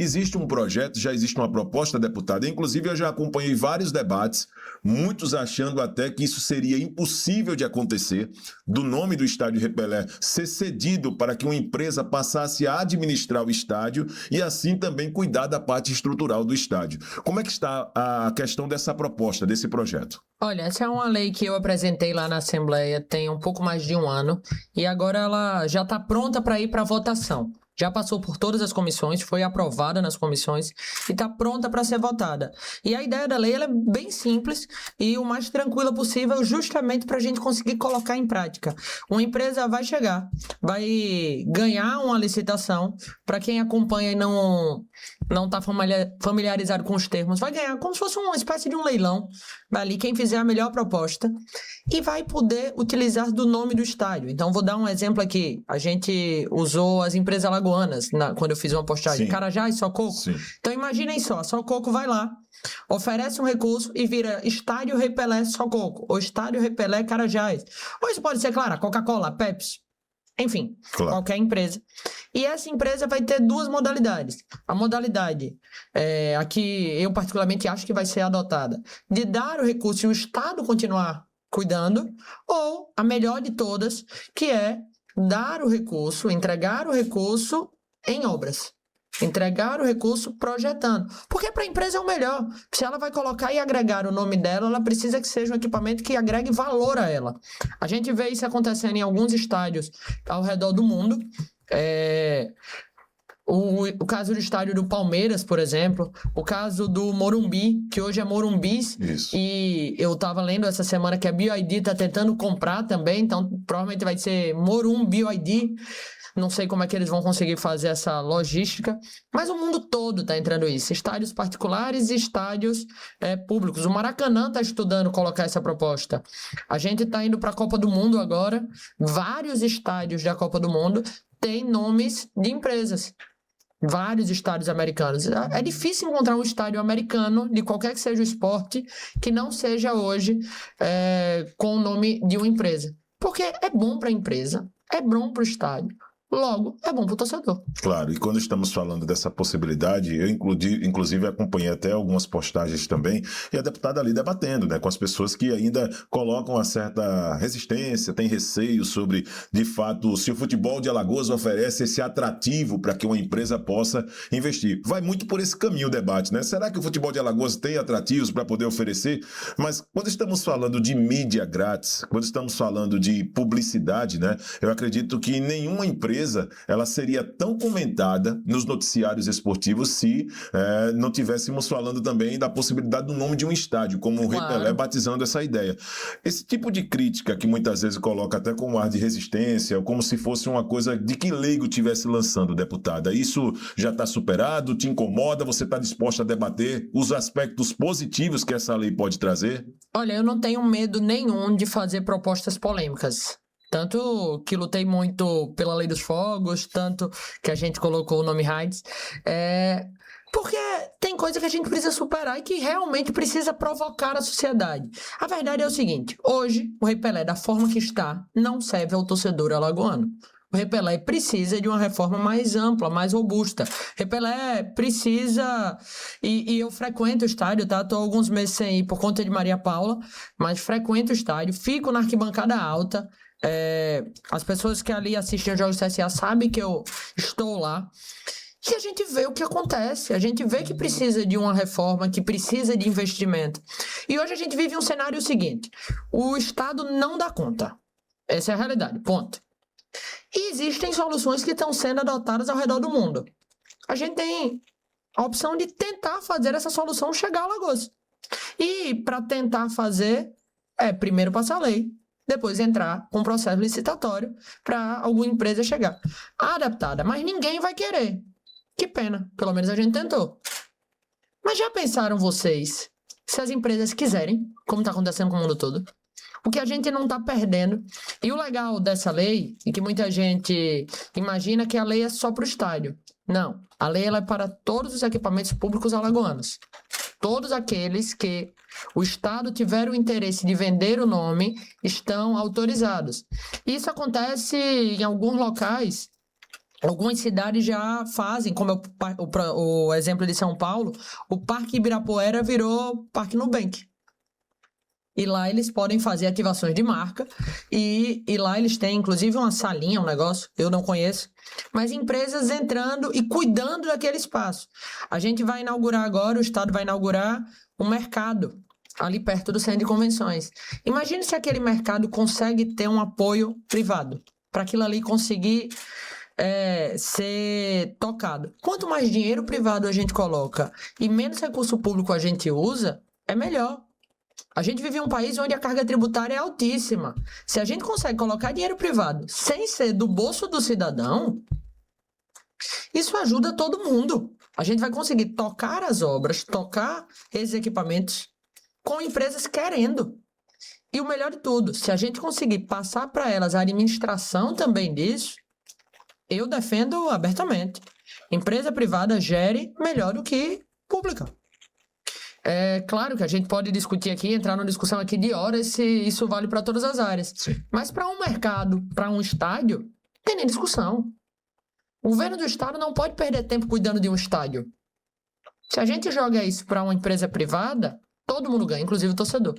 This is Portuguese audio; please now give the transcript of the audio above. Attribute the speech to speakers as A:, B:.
A: Existe um projeto, já existe uma proposta, deputada. Inclusive, eu já acompanhei vários debates, muitos achando até que isso seria impossível de acontecer, do nome do estádio Rei Pelé ser cedido para que uma empresa passasse a administrar o estádio e assim também cuidar da parte estrutural do estádio. Como é que está a questão dessa proposta, desse projeto?
B: Olha, essa é uma lei que eu apresentei lá na Assembleia tem um pouco mais de um ano e agora ela já está pronta para ir para votação. Já passou por todas as comissões, foi aprovada nas comissões e está pronta para ser votada. E a ideia da lei ela é bem simples e o mais tranquila possível, justamente para a gente conseguir colocar em prática. Uma empresa vai chegar, vai ganhar uma licitação, para quem acompanha e não está familiarizado com os termos, vai ganhar como se fosse uma espécie de um leilão, ali quem fizer a melhor proposta e vai poder utilizar do nome do estádio. Então vou dar um exemplo aqui, a gente usou as empresas alagoanas quando eu fiz uma postagem,
A: Sim.
B: Carajás, Sococo.
A: Sim.
B: Então imaginem só, a Sococo vai lá, oferece um recurso e vira Estádio Rei Pelé Sococo, ou Estádio Rei Pelé Carajás. Ou isso pode ser, claro, a Coca-Cola, a Pepsi, enfim,
A: Claro.
B: Qualquer empresa. E essa empresa vai ter duas modalidades. A modalidade, a que eu particularmente acho que vai ser adotada, de dar o recurso e o Estado continuar cuidando, ou a melhor de todas, que é dar o recurso, entregar o recurso em obras. Entregar o recurso projetando. Porque para a empresa é o melhor. Se ela vai colocar e agregar o nome dela, ela precisa que seja um equipamento que agregue valor a ela. A gente vê isso acontecendo em alguns estádios ao redor do mundo. O caso do estádio do Palmeiras, por exemplo, o caso do Morumbi, que hoje é Morumbis,
A: Isso.
B: e eu estava lendo essa semana que a BYD está tentando comprar também, então provavelmente vai ser Morumbi BYD, não sei como é que eles vão conseguir fazer essa logística, mas o mundo todo está entrando isso, estádios particulares e estádios públicos. O Maracanã está estudando colocar essa proposta. A gente está indo para a Copa do Mundo agora, vários estádios da Copa do Mundo têm nomes de empresas. Vários estádios americanos. É difícil encontrar um estádio americano, de qualquer que seja o esporte, que não seja hoje com o nome de uma empresa. Porque é bom para a empresa, é bom para o estádio. Logo, é bom para o torcedor.
A: Claro, e quando estamos falando dessa possibilidade, eu inclusive acompanhei até algumas postagens também, e a deputada ali debatendo, né, com as pessoas que ainda colocam uma certa resistência, tem receio sobre, de fato, se o futebol de Alagoas oferece esse atrativo para que uma empresa possa investir. Vai muito por esse caminho o debate, né? Será que o futebol de Alagoas tem atrativos para poder oferecer? Mas quando estamos falando de mídia grátis, quando estamos falando de publicidade, né, eu acredito que nenhuma empresa ela seria tão comentada nos noticiários esportivos se não tivéssemos falando também da possibilidade do nome de um estádio, como o Rei Pelé batizando essa ideia. Esse tipo de crítica que muitas vezes coloca até com um ar de resistência, como se fosse uma coisa de que leigo estivesse lançando, deputada. Isso já está superado? Te incomoda? Você está disposta a debater os aspectos positivos que essa lei pode trazer?
B: Olha, eu não tenho medo nenhum de fazer propostas polêmicas. Tanto que lutei muito pela Lei dos Fogos, tanto que a gente colocou o nome Heights. Porque tem coisa que a gente precisa superar e que realmente precisa provocar a sociedade. A verdade é o seguinte, hoje o Rei Pelé, da forma que está, não serve ao torcedor alagoano. O Rei Pelé precisa de uma reforma mais ampla, mais robusta. Rei Pelé precisa... E eu frequento o estádio, tá? Estou alguns meses sem ir por conta de Maria Paula, mas frequento o estádio, fico na arquibancada alta. As pessoas que ali assistem aos jogos do CSA sabem que eu estou lá. E a gente vê o que acontece. A gente vê que precisa de uma reforma, que precisa de investimento. E hoje a gente vive um cenário seguinte. O Estado não dá conta. Essa é a realidade, ponto. E existem soluções que estão sendo adotadas ao redor do mundo. A gente tem a opção de tentar fazer essa solução chegar a Alagoas. E para tentar fazer, primeiro passar a lei, depois entrar com um processo licitatório para alguma empresa chegar. Deputada, mas ninguém vai querer. Que pena, pelo menos a gente tentou. Mas já pensaram vocês, se as empresas quiserem, como está acontecendo com o mundo todo? O que a gente não está perdendo. E o legal dessa lei é que muita gente imagina que a lei é só para o estádio. Não, a lei ela é para todos os equipamentos públicos alagoanos. Todos aqueles que o Estado tiver o interesse de vender o nome estão autorizados. Isso acontece em alguns locais Algumas cidades já fazem, como é o exemplo de São Paulo, o Parque Ibirapuera virou Parque Nubank. E lá eles podem fazer ativações de marca e lá eles têm inclusive uma salinha, um negócio, eu não conheço, mas empresas entrando e cuidando daquele espaço. A gente vai inaugurar agora, o estado vai inaugurar um mercado ali perto do centro de convenções. Imagine se aquele mercado consegue ter um apoio privado para aquilo ali conseguir ser tocado. Quanto mais dinheiro privado a gente coloca e menos recurso público a gente usa, é melhor. A gente vive em um país onde a carga tributária é altíssima. Se a gente consegue colocar dinheiro privado sem ser do bolso do cidadão, isso ajuda todo mundo. A gente vai conseguir tocar as obras, tocar esses equipamentos com empresas querendo. E o melhor de tudo, se a gente conseguir passar para elas a administração também disso, eu defendo abertamente. Empresa privada gere melhor do que pública. É claro que a gente pode discutir aqui, entrar numa discussão aqui de horas se isso vale para todas as áreas.
A: Sim.
B: Mas para um mercado, para um estádio, não tem nem discussão. O governo do estado não pode perder tempo cuidando de um estádio. Se a gente joga isso para uma empresa privada, todo mundo ganha, inclusive o torcedor.